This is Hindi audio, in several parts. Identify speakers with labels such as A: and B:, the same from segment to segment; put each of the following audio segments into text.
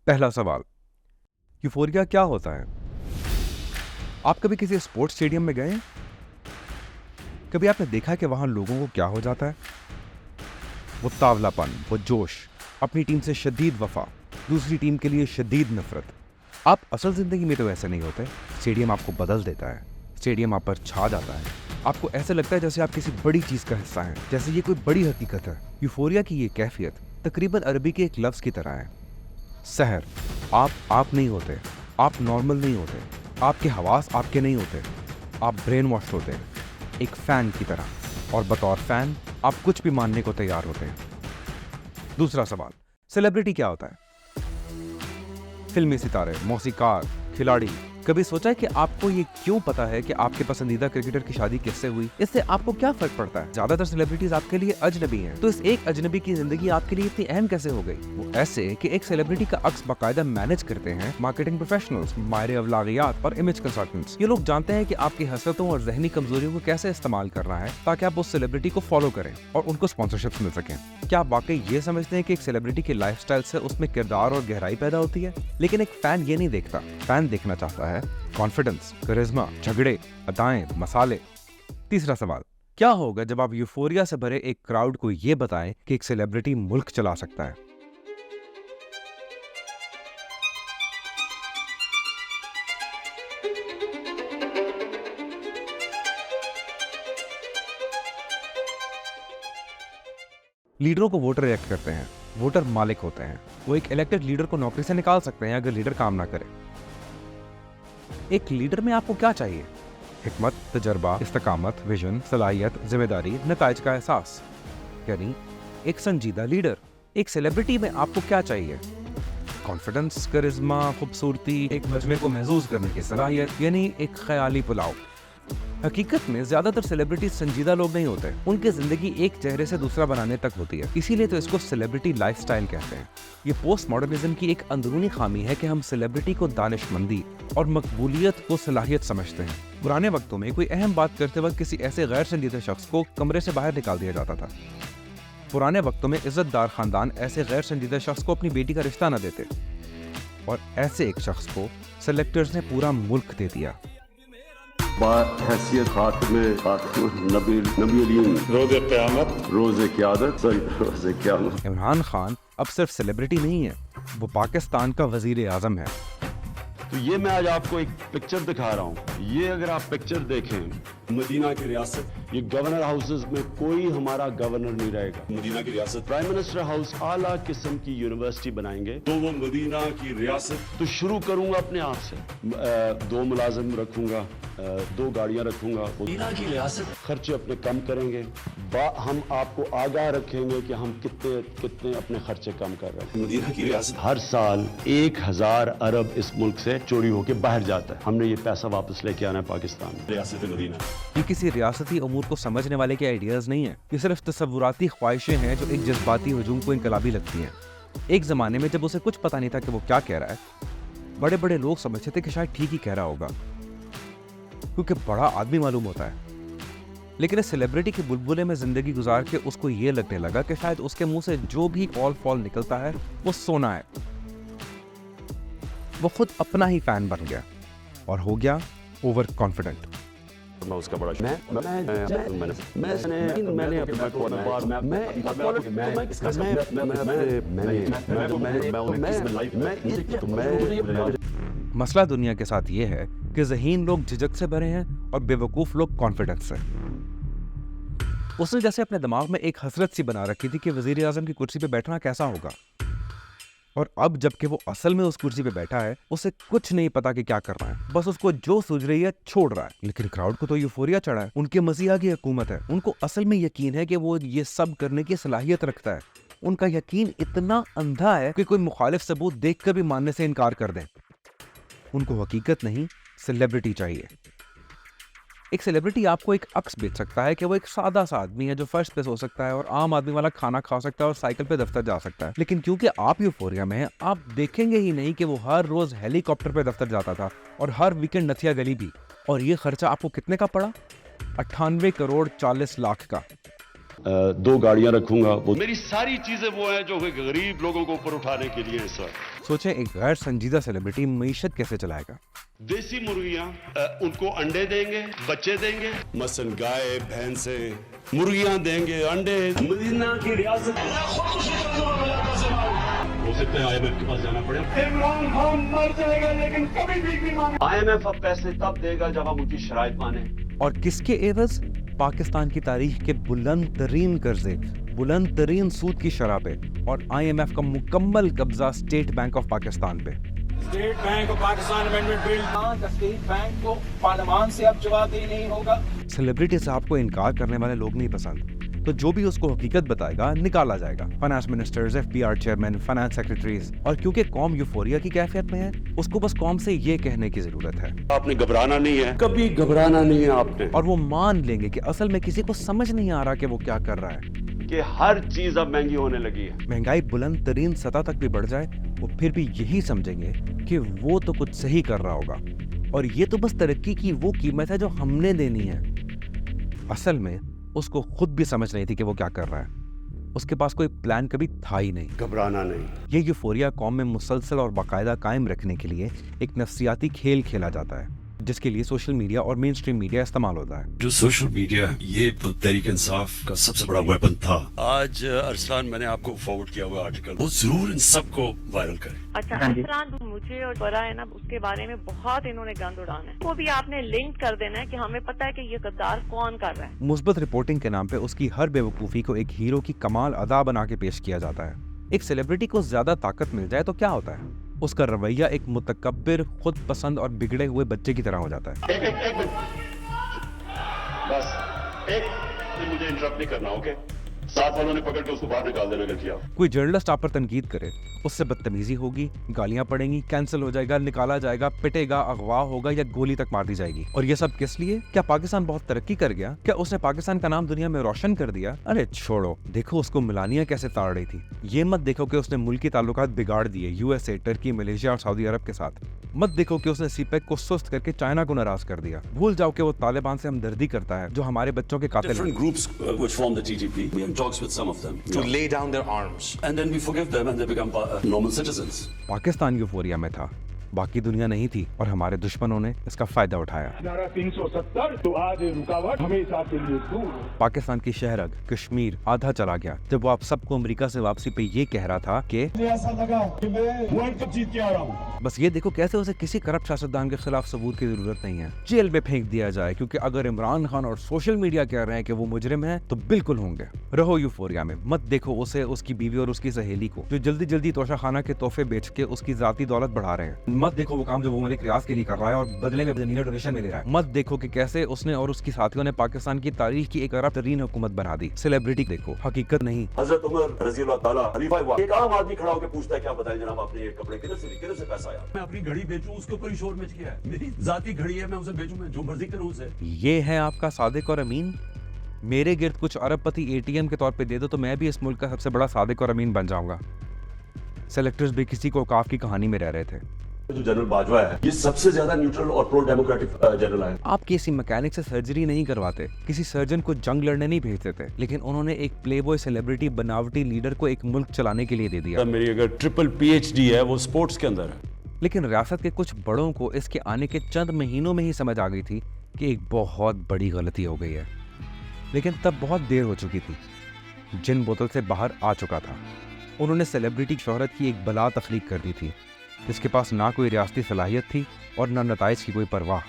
A: पहला सवाल, यूफोरिया क्या होता है? आप कभी किसी स्पोर्ट्स स्टेडियम में गए हैं? कभी आपने देखा है कि वहां लोगों को क्या हो जाता है? वो तावलापन, वो जोश, अपनी टीम से शदीद वफा, दूसरी टीम के लिए शदीद नफरत। आप असल जिंदगी में तो ऐसे नहीं होते। स्टेडियम आपको बदल देता है, स्टेडियम आप पर छा जाता है। आपको ऐसे लगता है जैसे आप किसी बड़ी चीज का हिस्सा हैं, जैसे ये कोई बड़ी हकीकत है। यूफोरिया की ये कैफियत तकरीबन अरबी के एक लफ्ज की तरह है, सहर। आप नहीं होते, आप नॉर्मल नहीं होते, आपके हवास आपके नहीं होते, आप ब्रेन वॉश होते हैं, एक फैन की तरह, और बतौर फैन आप कुछ भी मानने को तैयार होते हैं। दूसरा सवाल, सेलिब्रिटी क्या होता है? फिल्मी सितारे, मौसीकार, खिलाड़ी। कभी सोचा है कि आपको ये क्यों पता है कि आपके पसंदीदा क्रिकेटर की शादी किससे हुई? इससे आपको क्या फर्क पड़ता है? ज्यादातर सेलिब्रिटीज आपके लिए अजनबी हैं, तो इस एक अजनबी की जिंदगी आपके लिए इतनी अहम कैसे हो गई? वो ऐसे कि एक सेलिब्रिटी का अक्स बाकायदा मैनेज करते हैं मार्केटिंग प्रोफेशनल्स, माहिर अवलागियात और इमेज कंसल्टेंट्स। ये लोग जानते हैं कि आपकी हसरतों और जहनी कमजोरियों को कैसे इस्तेमाल करना है ताकि आप उस सेलिब्रिटी को फॉलो करें और उनको स्पॉन्सरशिप मिल सके। क्या आप वाकई ये समझते हैं कि एक सेलिब्रिटी के लाइफस्टाइल से उसमें किरदार और गहराई पैदा होती है? लेकिन एक फैन ये नहीं देखता। फैन देखना चाहता है कॉन्फिडेंस, करिश्मा, झगड़े, अदाएं, मसाले। तीसरा सवाल, क्या होगा जब आप यूफोरिया से भरे एक क्राउड को यह बताएं कि एक सेलिब्रिटी मुल्क चला सकता है? लीडरों को वोटर इलेक्ट करते हैं, वोटर मालिक होते हैं। वो एक इलेक्टेड लीडर को नौकरी से निकाल सकते हैं अगर लीडर काम ना करे। एक लीडर में आपको क्या चाहिए? हिकमत, तजर्बा, इस्तकामत, विजन, सलाहियत, जिम्मेदारी, नताइज का एहसास, यानी एक संजीदा लीडर। एक सेलिब्रिटी में आपको क्या चाहिए? कॉन्फिडेंस, करिश्मा, खूबसूरती, एक मजमे को महसूस करने की सलाहियत, यानी एक ख्याली पुलाव। हकीकत में ज्यादातर सेलिब्रिटी संजीदा लोग नहीं होते, उनकी जिंदगी एक चेहरे से दूसरा बनाने तक होती है, इसीलिए तो इसको सेलिब्रिटी लाइफस्टाइल कहते हैं। ये पोस्ट मॉडर्निज्म की एक अंदरूनी खामी है कि हम सेलिब्रिटी को दानिशमंदी और मकबूलियत को सलाहियत समझते हैं। पुराने वक्तों में कोई अहम बात करते वक्त किसी ऐसे गैर संजीदा शख्स को कमरे से बाहर निकाल दिया जाता था। पुराने वक्तों में इज्जतदार खानदान ऐसे गैर संजीदा शख्स को अपनी बेटी का रिश्ता न देते, और ऐसे एक शख्स को सेलेक्टर्स ने पूरा मुल्क दे दिया।
B: हैसियत खात्मे रोज़े क़यामत।
A: इमरान खान अब सिर्फ सेलिब्रिटी नहीं है, वो पाकिस्तान का वजीर आजम है।
B: तो ये मैं आज आपको एक पिक्चर दिखा रहा हूँ। ये अगर आप पिक्चर देखें, मदीना की रियासत, ये गवर्नर हाउसेस में कोई हमारा गवर्नर नहीं रहेगा। मदीना की रियासत, प्राइम मिनिस्टर हाउस, आला किस्म की यूनिवर्सिटी बनाएंगे, तो वो मदीना की रियासत। तो शुरू करूंगा अपने आप से, 2 मुलाजिम रखूंगा, 2 गाड़ियां रखूंगा। मदीना की रियासत, खर्चे अपने कम करेंगे, हम आपको आगाह रखेंगे कि हम कितने अपने खर्चे कम कर रहे हैं। मदीना की रियासत, हर साल 1000 अरब इस मुल्क से चोरी होकर बाहर जाता है। हमने ये पैसा वापस लेके आना है पाकिस्तान में। रियासत मदीना,
A: ये किसी रियासती अमूर को समझने वाले के आइडियाज नहीं है, ये सिर्फ तसव्वुराती ख्वाहिशें हैं जो एक जज्बाती हुजूम को इनकलाबी लगती हैं। एक जमाने में जब उसे कुछ पता नहीं था कि वो क्या कह रहा है, बड़े बड़े लोग समझते थे कि शायद ठीक ही कह रहा होगा, क्योंकि बड़ा आदमी मालूम होता है। लेकिन इस सेलिब्रिटी के बुलबुले में जिंदगी गुजार के उसको ये लगने लगा कि शायद उसके मुंह से जो भी कॉल फॉल निकलता है वो सोना है। वो खुद अपना ही फैन बन गया और हो गया ओवर कॉन्फिडेंट।
B: मैं उसका बड़ा
A: मसला दुनिया के साथ ये है कि ज़हीन लोग झिझक से भरे हैं और बेवकूफ लोग कॉन्फिडेंस से। उसने जैसे अपने दिमाग में एक हसरत सी बना रखी थी कि वजीर आजम की कुर्सी पे बैठना कैसा होगा, और अब जबकि वो असल में उस कुर्सी पे बैठा है, उसे कुछ नहीं पता कि क्या करना है, बस उसको जो सूझ रही है छोड़ रहा है। लेकिन क्राउड को तो यूफोरिया चढ़ा है, उनके मसीहा की हुकूमत है, उनको असल में यकीन है कि वो ये सब करने की सलाहियत रखता है। उनका यकीन इतना अंधा है कि कोई मुखालिफ सबूत देखकर भी मानने से इनकार कर दें। उनको हकीकत नहीं, सेलिब्रिटी चाहिए। एक सेलिब्रिटी आपको एक अक्स बेच सकता है कि वो एक सादा सा आदमी है जो फर्श पे सो सकता है और आम आदमी वाला खाना खा सकता है और साइकिल पे दफ्तर जा सकता है। लेकिन क्योंकि आप यूफोरिया में हैं, आप देखेंगे ही नहीं कि वो हर रोज हेलीकॉप्टर पे दफ्तर जाता था और हर वीकेंड नथिया गली भी। और ये खर्चा आपको कितने का पड़ा? 98 करोड़ 40 लाख का।
B: 2 गाड़ियां रखूंगा। वो मेरी सारी चीजें वो हैं जो गरीब लोगों को ऊपर उठाने के लिए इस वक्त।
A: सोचें एक गैर संजीदा सेलिब्रिटी मईशत कैसे चलाएगा।
B: देसी मुर्गियां उनको अंडे देंगे, बच्चे देंगे, मसलन गाय भैंसे मुर्गियां देंगे, अंडे। मदीना की रियासत हो सकता है IMF के पास जाना पड़े। इमरान खान मर जाएगा लेकिन कभी भीख नहीं मांगे। IMF अब पैसे तब देगा जब हम उनकी शराइत माने।
A: और किसके एवज? पाकिस्तान की तारीख के बुलंद तरीन कर्जे, बुलंद तरीन सूद की शराबें और IMF का मुकम्मल कब्जा स्टेट बैंक ऑफ पाकिस्तान पे।
C: State bank of Pakistan amendment bill, state bank को पार्लियामान से अब जवाबदेही नहीं होगा।
A: सेलिब्रिटी साहब को इनकार करने वाले लोग नहीं पसंद, तो जो भी उसको हकीकत बताएगा निकाला जाएगा। Finance ministers, FBR chairman, finance secretaries. और क्योंकि कौम यूफोरिया की कैफियत में है, उसको बस कौम से ये कहने की जरूरत है,
B: आपने घबराना नहीं है, कभी घबराना नहीं है आपने।
A: और वो मान लेंगे कि असल में किसी को समझ नहीं आ रहा कि वो क्या कर रहा है।
B: कि हर चीज अब महंगी होने लगी है।
A: महंगाई बुलंद तरीन सतह तक भी बढ़ जाए, वो फिर भी यही समझेंगे कि वो तो कुछ सही कर रहा होगा और ये तो बस तरक्की की वो कीमत है जो हमने देनी है। असल में उसको खुद भी समझ नहीं थी कि वो क्या कर रहा है। उसके पास कोई प्लान कभी था ही नहीं।
B: घबराना नहीं।
A: ये यूफोरिया कौम में मुसलसल और बाकायदा कायम रखने के लिए एक नफ्सियाती खेल खेला जाता है, जिसके लिए सोशल मीडिया और मेन स्ट्रीम मीडिया इस्तेमाल होता है।
B: जो सोशल मीडिया ये तो तहरीक इंसाफ का सबसे बड़ा वेपन था। आज अरसलान मैंने आपको फॉरवर्ड किया हुआ आर्टिकल, वो जरूर इन सबको वायरल करें।
D: अच्छा, अरसलान मुझे और बरा है ना, उसके बारे में बहुत इन्होंने गंद उड़ाना है। वो भी आपने लिंक कर देना है कि हमें पता है कि ये गद्दार कौन कर रहा है।
A: मुस्बत रिपोर्टिंग के नाम पे उसकी हर बेवकूफ़ी को एक हीरो की कमाल अदा बना के पेश किया जाता है। एक सेलिब्रिटी को ज्यादा ताकत मिल जाए तो क्या होता है? उसका रवैया एक मुतकब्बिर, खुद पसंद और बिगड़े हुए बच्चे की तरह हो जाता है।
B: एक बस मुझे इंटरप्ट नहीं करना, ओके? साथ वालों ने पकड़ के उसको बाहर निकाल देना अगर किया।
A: कोई जर्नलिस्ट आप पर तनकीद करे, उससे बदतमीजी होगी, गालियां पड़ेंगी, कैंसिल हो जाएगा, निकाला जाएगा, पिटेगा, अगवा होगा या गोली तक मार दी जाएगी। और ये सब किस लिए? क्या पाकिस्तान बहुत तरक्की कर गया? क्या उसने पाकिस्तान का नाम दुनिया में रोशन कर दिया? अरे छोड़ो, देखो उसको मिलानिया कैसे ताड़ रही थी। ये मत देखो कि उसने मुल्की ताल्लुकात बिगाड़ दिए USA, टर्की, मलेशिया और सऊदी अरब के साथ। मत देखो कि उसने CPEC को सुस्त करके चाइना को नाराज कर दिया। भूल जाओ कि वो तालिबान से हमदर्दी करता है जो हमारे बच्चों के कातिल हैं।
B: Different groups which form the TTP. We have talks with some of them
C: To lay down their arms.
B: and then we forgive them and they become normal citizens.
A: Pakistan euphoria में था, बाकी दुनिया नहीं थी, और हमारे दुश्मनों ने इसका फायदा उठाया।
E: 370 तो आज ये रुकावट हमेशा के लिए दूर।
A: पाकिस्तान की शहरग कश्मीर आधा चला गया जब वो आप सबको अमेरिका से वापसी पे ये कह रहा था कि
E: मुझे ऐसा लगा कि मैं वर्ल्ड कप जीत के आ रहा हूँ।
A: बस ये देखो कैसे उसे किसी करप्ट सियासतदान के खिलाफ सबूत की जरूरत नहीं है, जेल में फेंक दिया जाए, क्योंकि अगर इमरान खान और सोशल मीडिया कह रहे हैं कि वो मुजरिम है तो बिल्कुल होंगे। रहो यूफोरिया में, मत देखो उसे, उसकी बीवी और उसकी सहेली को जो जल्दी जल्दी तोशा खाना के तोहफे बेच के उसकी जाती दौलत बढ़ा रहे हैं। मत देखो वो काम जो वो मलिक रियाज के लिए कर रहा है और बदले में जमीन डोनेशन मिल रहा है। मत देखो कि कैसे उसने और उसकी साथियों ने पाकिस्तान की तारीख की एक अरब तरीन हुकूमत बना दी। सेलिब्रिटी देखो, हकीकत नहीं।
B: हजरत उमर रजी अल्लाह ताला खलीफा हुआ, एक आम आदमी खड़ा होकर पूछता है, क्या बताएं जनाब आपने ये कपड़े किधर से लिए, किधर से पैसा आया? मैं अपनी घड़ी बेचूं, उसके ऊपर ही शोर मच गया है। मेरी जाती घड़ी है, मैं उसे बेचूं, मैं जो मर्जी करूं उसे।
A: ये है आपका सादिक और अमीन। मेरे गिर्द कुछ अरबपति ATM के तौर पे दे दो तो मैं भी इस मुल्क का सबसे बड़ा सादिक और अमीन बन जाऊंगा। सेलेक्टर्स भी किसी को औकाफ की कहानी में रह रहे थे।
B: जो जनरल बाजवा है ये सबसे ज्यादा न्यूट्रल और प्रो डेमोक्रेटिक जनरल है।
A: आप किसी मैकेनिक से सर्जरी नहीं करवाते, किसी सर्जन को जंग लड़ने नहीं भेजते थे, लेकिन उन्होंने एक प्लेबॉय सेलिब्रिटी बनावटी लीडर को एक मुल्क चलाने के लिए दे दिया।
B: मेरी अगर ट्रिपल PhD है वो स्पोर्ट्स के अंदर है।
A: लेकिन रियासत के कुछ बड़ों को इसके आने के चंद महीनों में ही समझ आ गई थी कि एक बहुत बड़ी गलती हो गई है, लेकिन तब बहुत देर हो चुकी थी। जिन बोतल से बाहर आ चुका था। उन्होंने सेलिब्रिटी शोहरत की एक बला तख्लीक कर दी थी जिसके पास ना कोई रियासती सलाहियत थी और ना नताइज की कोई परवाह।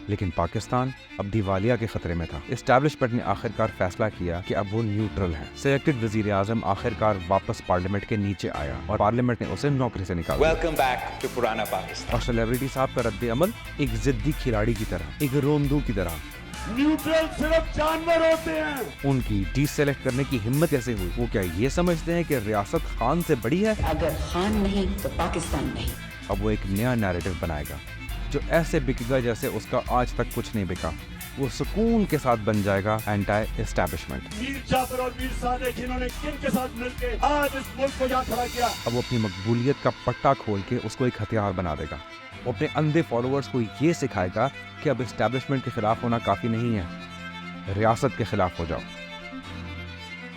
A: लेकिन पाकिस्तान अब दिवालिया के खतरे में था। एस्टैब्लिशमेंट ने आखिरकार फैसला किया कि अब वो न्यूट्रल है। सिलेक्टेड वजीर आजम आखिरकार वापस पार्लियामेंट के नीचे आया और पार्लियामेंट ने उसे नौकरी से निकाला।
C: Welcome back to पुराना पाकिस्तान।
A: और सेलिब्रिटी साहब का रद्द अमल एक जिद्दी खिलाड़ी की तरह, एक रोंदू की तरह।
B: न्यूट्रल सिर्फ जानवर होते हैं।
A: उनकी डिसेलेक्ट करने की हिम्मत कैसे हुई? वो क्या ये समझते हैं कि रियासत खान से बड़ी है?
F: अगर खान नहीं तो पाकिस्तान नहीं।
A: अब वो एक नया नैरेटिव बनाएगा जो ऐसे बिकेगा जैसे उसका आज तक कुछ नहीं बिका। वो सुकून के साथ बन जाएगा एंटी एस्टैब्लिशमेंट।
B: मीर जाफर और मीर सादिक इन्होंने किन के साथ मिलकर आज इस मुल्क को यहाँ खड़ा किया।
A: अब वो अपनी मकबूलियत का पट्टा खोल के उसको एक हथियार बना देगा। वो अपने अंधे फॉलोअर्स को ये सिखाएगा कि अब एस्टैब्लिशमेंट के खिलाफ होना काफी नहीं है, रियासत के खिलाफ हो जाओ।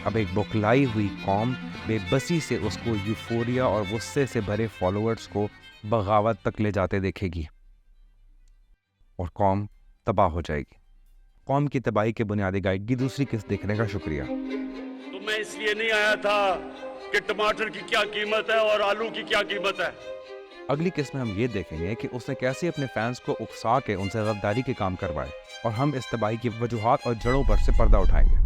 A: अब एक बौखलाई हुई कौम बेबसी से उसको यूफोरिया और गुस्से से भरे फॉलोअर्स को बगावत तक ले जाते देखेगी और कौम तबाह हो जाएगी। कौम की तबाही के बुनियादी गाइड की दूसरी किस्त देखने का शुक्रिया।
B: तो मैं इसलिए नहीं आया था कि टमाटर की क्या कीमत है और आलू की क्या कीमत है।
A: अगली किस्त में हम ये देखेंगे कि उसने कैसे अपने फैंस को उकसा के उनसे गद्दारी के काम करवाए और हम इस तबाही की वजूहात और जड़ों पर से पर्दा उठाएंगे।